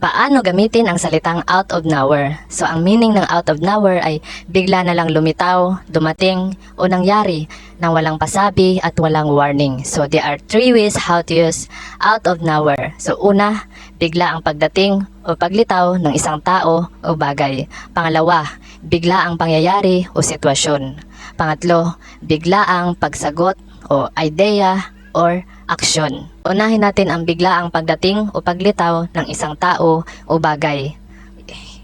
Paano gamitin ang salitang out of nowhere? So ang meaning ng out of nowhere ay bigla na lang lumitaw, dumating o nangyari nang walang pasabi at walang warning. So there are 3 ways how to use out of nowhere. So una, bigla ang pagdating o paglitaw ng isang tao o bagay. Pangalawa, bigla ang pangyayari o sitwasyon. Pangatlo, bigla ang pagsagot o idea or aksyon. Unahin natin ang biglaang pagdating o paglitaw ng isang tao o bagay.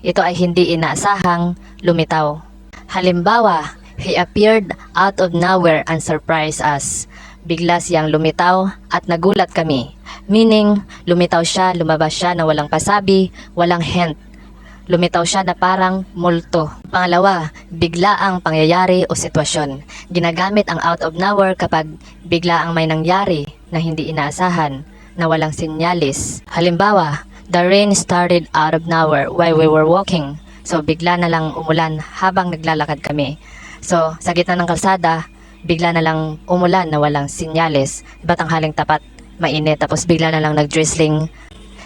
Ito ay hindi inaasahang lumitaw. Halimbawa, he appeared out of nowhere and surprised us. Bigla siyang lumitaw at nagulat kami. Meaning, lumitaw siya, lumabas siya na walang pasabi, walang hint. Lumitaw siya na parang multo. Pangalawa, bigla ang pangyayari o sitwasyon. Ginagamit ang out of nowhere kapag bigla ang may nangyari na hindi inaasahan, na walang sinyalis. Halimbawa, the rain started out of nowhere while we were walking. So bigla na lang umulan habang naglalakad kami. So sa gitna ng kalsada, bigla na lang umulan na walang sinyalis. Batanghaling tapat, mainit, tapos bigla na lang nag-drizzling.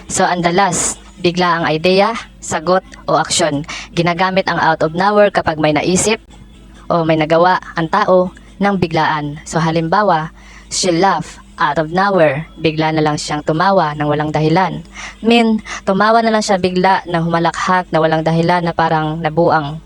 So and the last, bigla ang idea, sagot o aksyon. Ginagamit ang out of nowhere kapag may naisip o may nagawa ang tao ng biglaan. So halimbawa, she laughed out of nowhere. Bigla na lang siyang tumawa ng walang dahilan. Tumawa na lang siya bigla na humalakhak na walang dahilan na parang nabuang.